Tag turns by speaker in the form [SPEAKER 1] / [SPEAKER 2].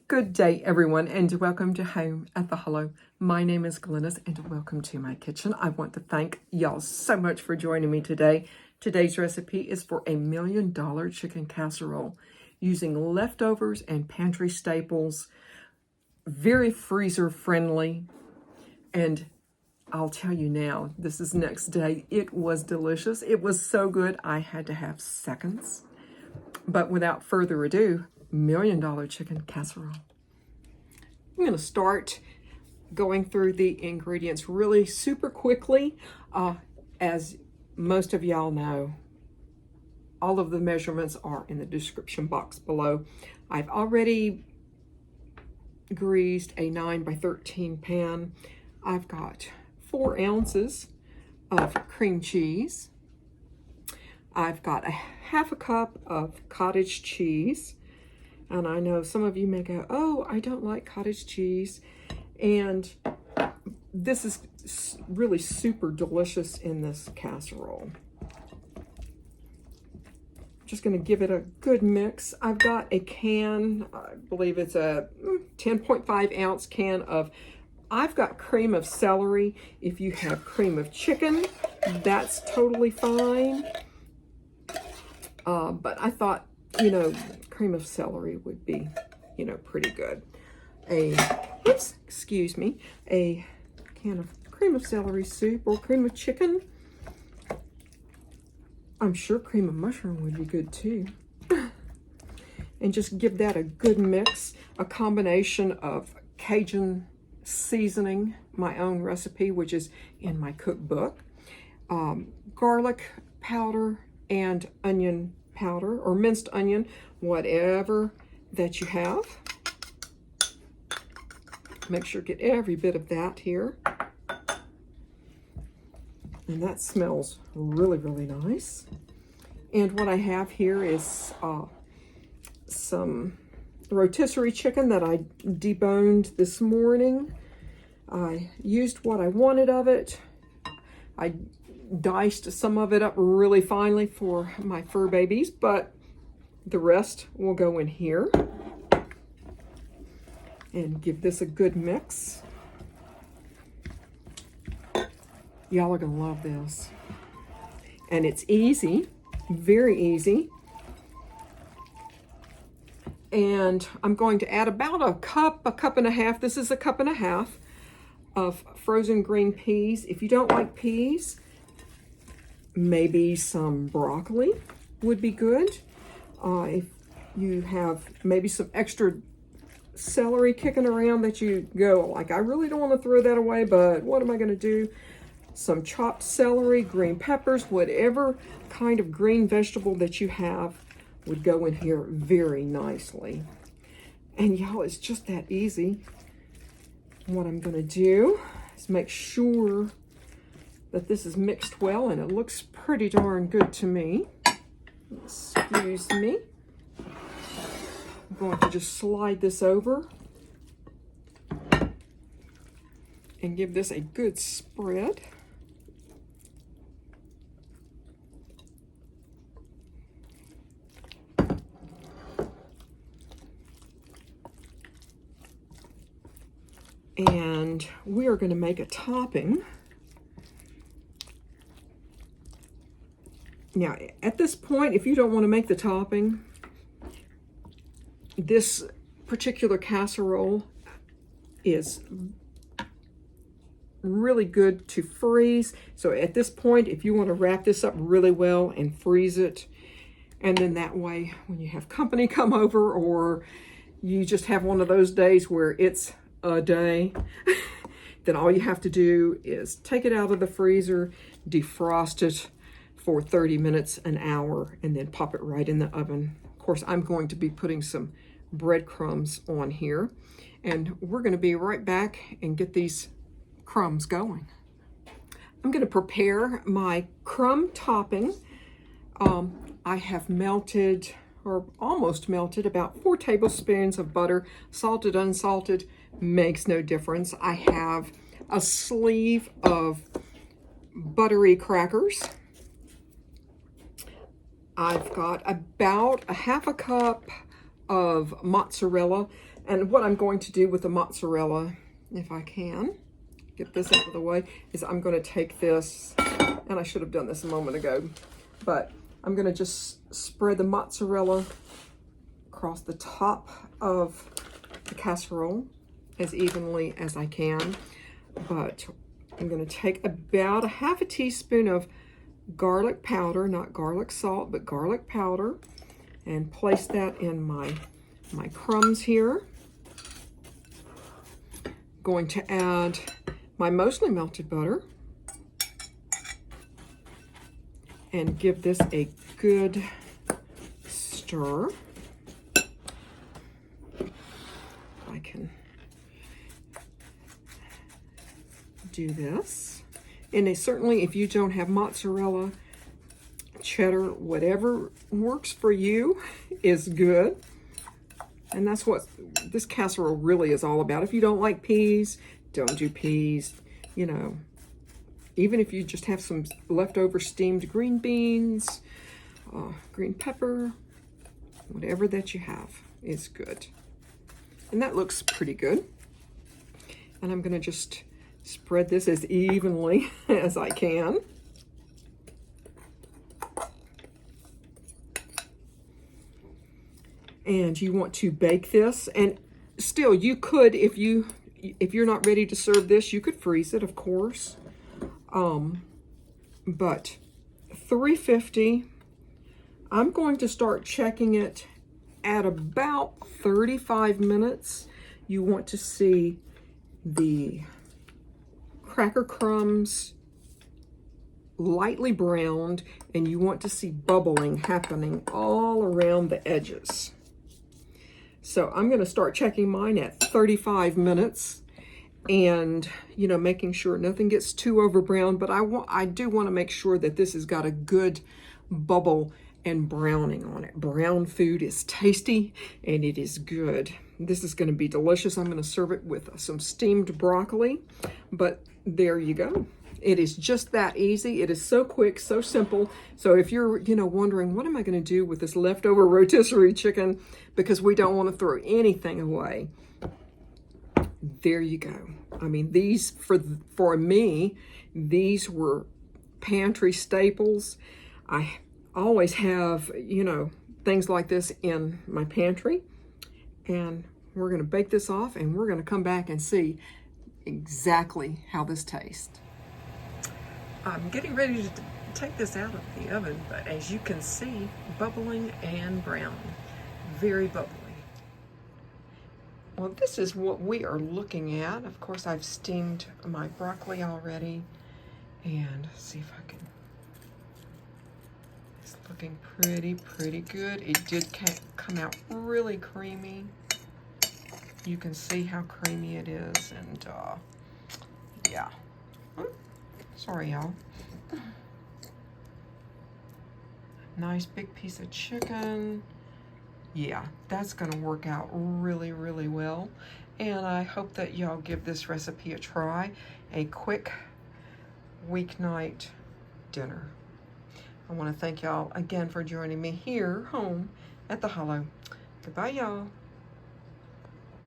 [SPEAKER 1] Good day, everyone, and welcome to Home at the Hollow. My name is Glennis, and welcome to my kitchen. I want to thank y'all so much for joining me today. Today's recipe is for a $1 million chicken casserole using leftovers and pantry staples. Very freezer friendly, and I'll tell you now, this is next day. It was delicious. It was so good, I had to have seconds. But without further ado, $1 million chicken casserole. I'm going to start going through the ingredients really super quickly. As most of y'all know, all of the measurements are in the description box below. I've already greased a 9 by 13 pan. I've got 4 ounces of cream cheese. I've got a half a cup of cottage cheese. And I know some of you may go, oh, I don't like cottage cheese. And this is really super delicious in this casserole. Just going to give it a good mix. I've got a can, I believe it's a 10.5 ounce can of, I've got cream of celery. If you have cream of chicken, that's totally fine. But I thought, you know, cream of celery would be, you know, pretty good. A can of cream of celery soup or cream of chicken. I'm sure cream of mushroom would be good too. And just give that a good mix. A combination of Cajun seasoning, my own recipe, which is in my cookbook. Garlic powder and onion powder or minced onion, whatever that you have. Make sure to get every bit of that here. And that smells really, really nice. And what I have here is some rotisserie chicken that I deboned this morning. I used what I wanted of it. I diced some of it up really finely for my fur babies, but the rest will go in here. And give this a good mix. Y'all are gonna love this. And it's easy, very easy. And I'm going to add about a cup and a half. This is a cup and a half of frozen green peas. If you don't like peas, maybe some broccoli would be good. If you have maybe some extra celery kicking around that you go, like, I really don't want to throw that away, but what am I going to do? Some chopped celery, green peppers, whatever kind of green vegetable that you have would go in here very nicely. And y'all, it's just that easy. What I'm going to do is make sure that this is mixed well, and it looks pretty darn good to me. Excuse me. I'm going to just slide this over and give this a good spread. And we are going to make a topping. Now, at this point, if you don't want to make the topping, this particular casserole is really good to freeze. So at this point, if you want to wrap this up really well and freeze it, and then that way, when you have company come over, or you just have one of those days where it's a day, then all you have to do is take it out of the freezer, defrost it for 30 minutes, an hour, and then pop it right in the oven. Of course, I'm going to be putting some breadcrumbs on here, and we're going to be right back and get these crumbs going. I'm going to prepare my crumb topping. I have melted, or almost melted, about 4 tablespoons of butter. Salted, unsalted, makes no difference. I have a sleeve of buttery crackers. I've got about a half a cup of mozzarella, And what I'm going to do with the mozzarella, if I can get this out of the way, is I'm going to take this, and I should have done this a moment ago, but I'm going to just spread the mozzarella across the top of the casserole as evenly as I can. But I'm going to take about a half a teaspoon of garlic powder, not garlic salt, but garlic powder, and place that in my crumbs here. Going to add my mostly melted butter and give this a good stir. I can do this. And certainly if you don't have mozzarella, cheddar, whatever works for you is good. And that's what this casserole really is all about. If you don't like peas, don't do peas. You know, even if you just have some leftover steamed green beans, green pepper, whatever that you have is good. And that looks pretty good. And I'm going to just spread this as evenly as I can. And you want to bake this, and still you could, if you're not ready to serve this, you could freeze it, of course. But 350, I'm going to start checking it at about 35 minutes. You want to see the cracker crumbs lightly browned, and you want to see bubbling happening all around the edges. So I'm going to start checking mine at 35 minutes and, you know, making sure nothing gets too over brown, but I do want to make sure that this has got a good bubble and browning on it. Brown food is tasty and it is good. This is going to be delicious. I'm going to serve it with some steamed broccoli, but there you go. It is just that easy. It is so quick, so simple. So if you're, you know, wondering, what am I going to do with this leftover rotisserie chicken, because we don't want to throw anything away, there you go. I mean, these, for me, these were pantry staples. I always have, you know, things like this in my pantry. And we're going to bake this off, and we're going to come back and see exactly how this tastes. I'm getting ready to take this out of the oven, but as you can see, bubbling and brown, very bubbly. Well, this is what we are looking at. Of course, I've steamed my broccoli already, and see if I can. It's looking pretty good. It did come out really creamy. You can see how creamy it is, and yeah. Sorry, y'all. Nice big piece of chicken. Yeah, that's gonna work out really well. And I hope that y'all give this recipe a try. A quick weeknight dinner. I wanna thank y'all again for joining me here home at the Hollow. Goodbye, y'all.